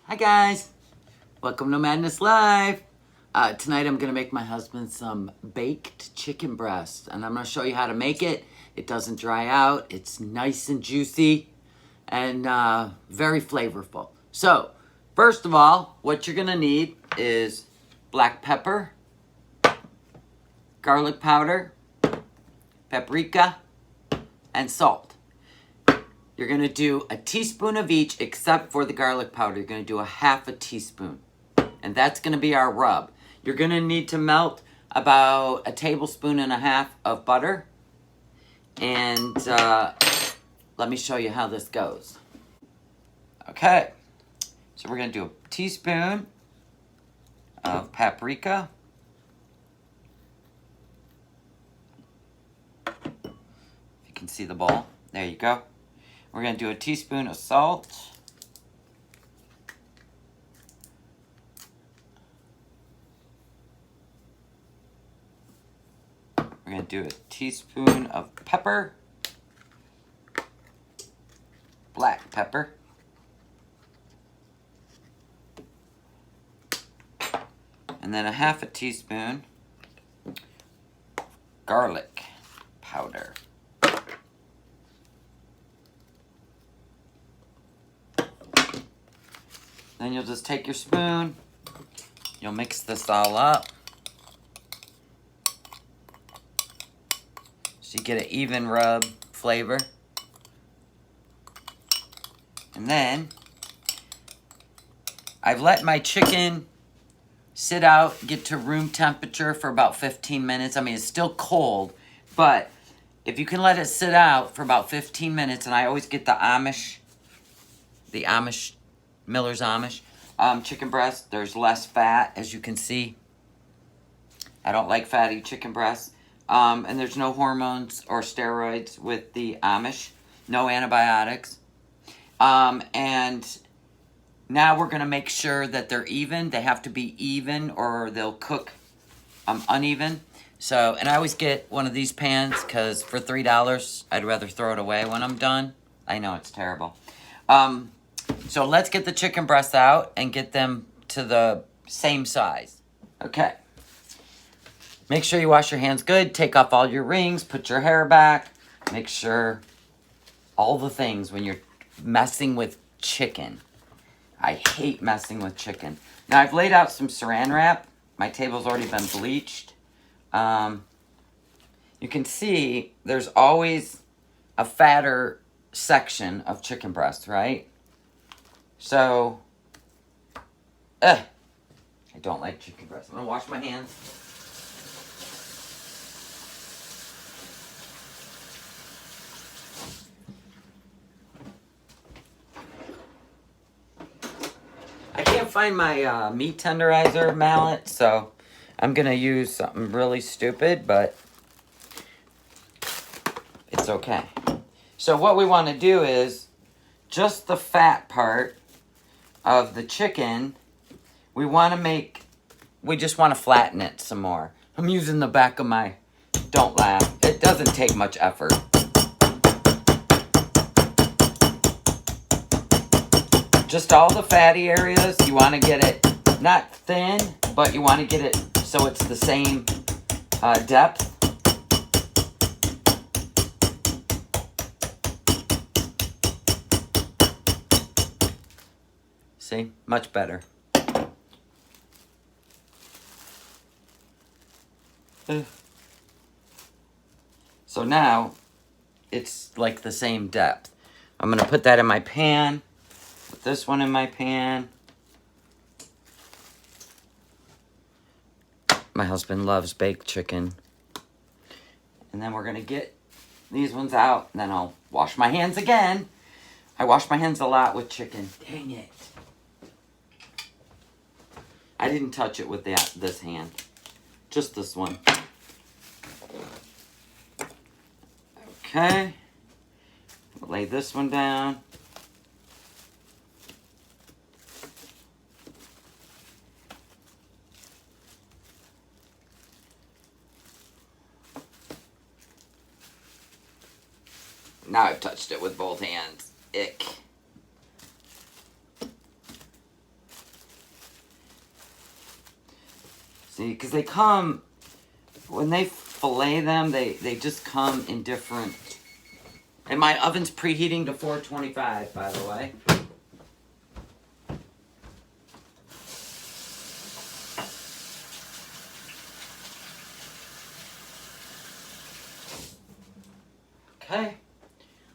Hi guys, welcome to Madness Live. Tonight I'm going to make my husband some baked chicken breast, and I'm going to show you how to make it. It doesn't dry out, it's nice and juicy, and very flavorful. So, first of all, what you're going to need is black pepper, garlic powder, paprika, and salt. You're going to do a teaspoon of each except for the garlic powder. You're going to do a half a teaspoon. And that's going to be our rub. You're going to need to melt about a tablespoon and a half of butter. And let me show you how this goes. Okay. So we're going to do a teaspoon of paprika. If you can see the bowl. There you go. We're going to do a teaspoon of salt. We're going to do a teaspoon of pepper. Black pepper. And then a half a teaspoon garlic powder. Then you'll just take your spoon, you'll mix this all up so you get an even rub flavor. And then I've let my chicken sit out, get to room temperature for about 15 minutes. I mean, it's still cold, but if you can let it sit out for about 15 minutes, and I always get the Miller's Amish chicken breast. There's less fat, as you can see. I don't like fatty chicken breasts. And there's no hormones or steroids with the Amish. No antibiotics. And now we're going to make sure that they're even. They have to be even or they'll cook uneven. So, and I always get one of these pans because for $3, I'd rather throw it away when I'm done. I know it's terrible. So let's get the chicken breasts out and get them to the same size. Okay. Make sure you wash your hands good. Take off all your rings. Put your hair back. Make sure all the things when you're messing with chicken. I hate messing with chicken. Now I've laid out some saran wrap. My table's already been bleached. You can see there's always a fatter section of chicken breast, right? So, I don't like chicken breast. I'm going to wash my hands. I can't find my meat tenderizer mallet, so I'm going to use something really stupid, but it's okay. So what we want to do is just the fat part of the chicken, we just want to flatten it some more. I'm using the back of my, don't laugh, it doesn't take much effort. Just all the fatty areas, you want to get it not thin, but you want to get it so it's the same depth. See? Much better. So now, it's like the same depth. I'm going to put that in my pan. Put this one in my pan. My husband loves baked chicken. And then we're going to get these ones out. And then I'll wash my hands again. I wash my hands a lot with chicken. Dang it. I didn't touch it with this hand. Just this one. Okay. I'll lay this one down. Now I've touched it with both hands. Ick. See, because they come, when they fillet them, they just come in different. And my oven's preheating to 425, by the way. Okay,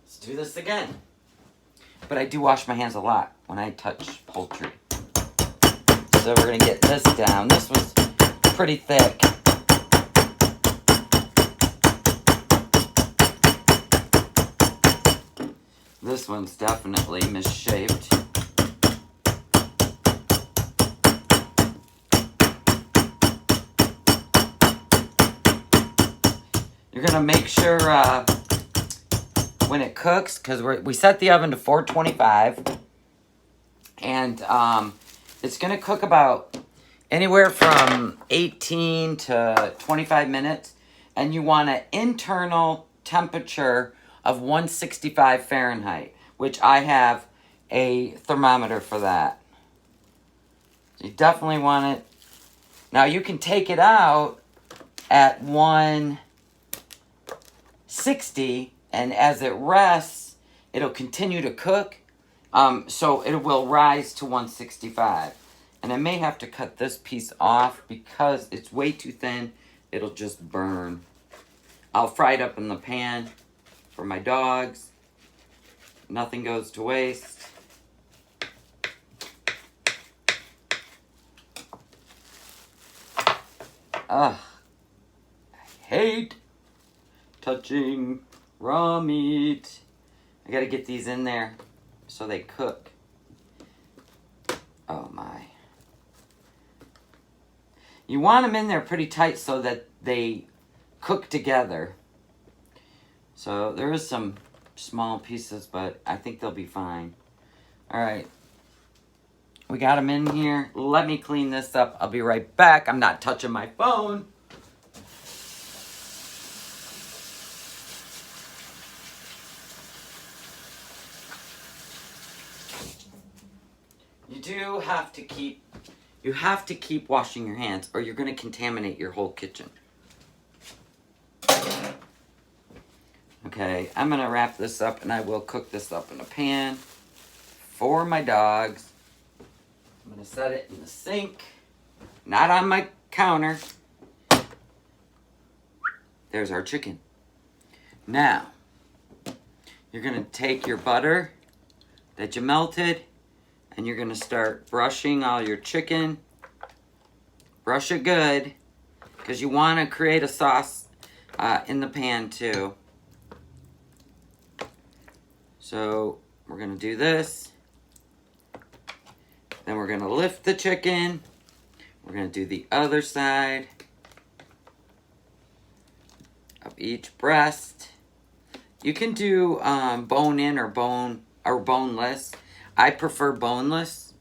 let's do this again. But I do wash my hands a lot when I touch poultry. So we're going to get this down. This was pretty thick. This one's definitely misshaped. You're going to make sure when it cooks, because we set the oven to 425, and it's going to cook about anywhere from 18 to 25 minutes, and you want an internal temperature of 165 Fahrenheit, which I have a thermometer for that. You definitely want it. Now you can take it out at 160, and as it rests, it'll continue to cook. So it will rise to 165. And I may have to cut this piece off because it's way too thin. It'll just burn. I'll fry it up in the pan for my dogs. Nothing goes to waste. Ugh. I hate touching raw meat. I gotta get these in there so they cook. Oh my. You want them in there pretty tight so that they cook together. So there is some small pieces, but I think they'll be fine. All right. We got them in here. Let me clean this up. I'll be right back. I'm not touching my phone. You have to keep washing your hands or you're going to contaminate your whole kitchen. Okay, I'm going to wrap this up and I will cook this up in a pan for my dogs. I'm going to set it in the sink, not on my counter. There's our chicken. Now, you're going to take your butter that you melted and you're going to start brushing all your chicken. Brush it good because you want to create a sauce in the pan too. So we're going to do this. Then we're going to lift the chicken. We're going to do the other side of each breast. You can do bone in or boneless. I prefer boneless.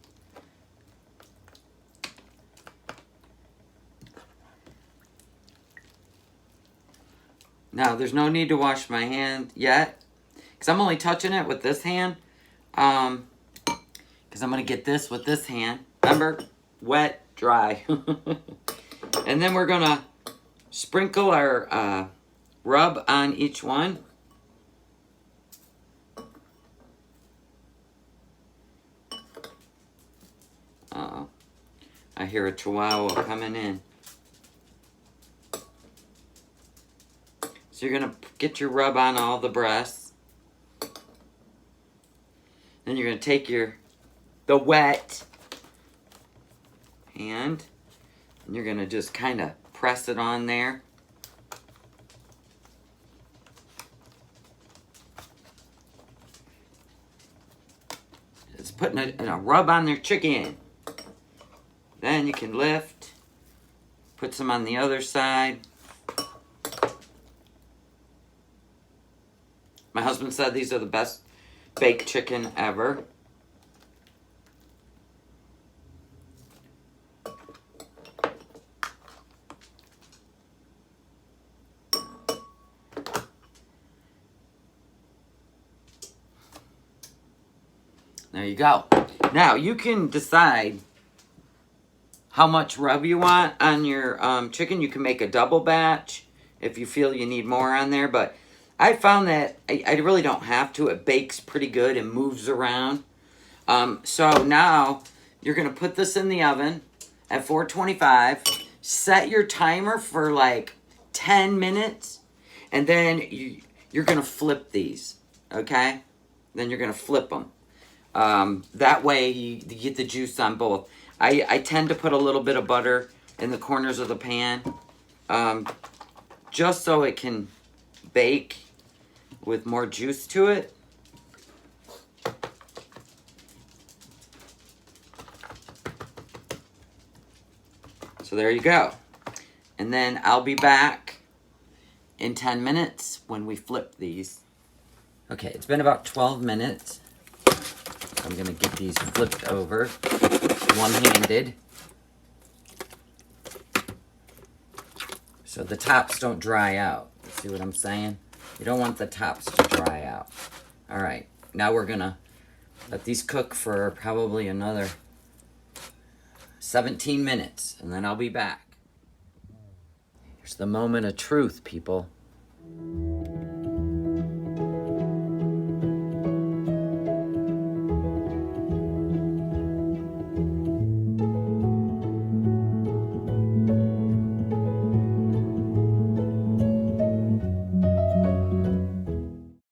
Now, there's no need to wash my hand yet, because I'm only touching it with this hand. Because I'm going to get this with this hand. Remember? Wet, dry. And then we're going to sprinkle our rub on each one. Uh-oh. I hear a chihuahua coming in. So you're going to get your rub on all the breasts. Then you're going to take the wet hand and you're going to just kind of press it on there. It's putting a rub on their chicken. Then you can lift, put some on the other side. My husband said these are the best baked chicken ever. There you go. Now you can decide how much rub you want on your chicken. You can make a double batch if you feel you need more on there. But I found that I really don't have to. It bakes pretty good and moves around. So now you're going to put this in the oven at 425. Set your timer for like 10 minutes. And then you're going to flip these. Okay? Then you're going to flip them. That way you get the juice on both. I tend to put a little bit of butter in the corners of the pan, just so it can bake with more juice to it. So there you go. And then I'll be back in 10 minutes when we flip these. Okay, it's been about 12 minutes. I'm gonna get these flipped over, one-handed. So the tops don't dry out. See what I'm saying? You don't want the tops to dry out. All right, now we're gonna let these cook for probably another 17 minutes, and then I'll be back. Here's the moment of truth, people.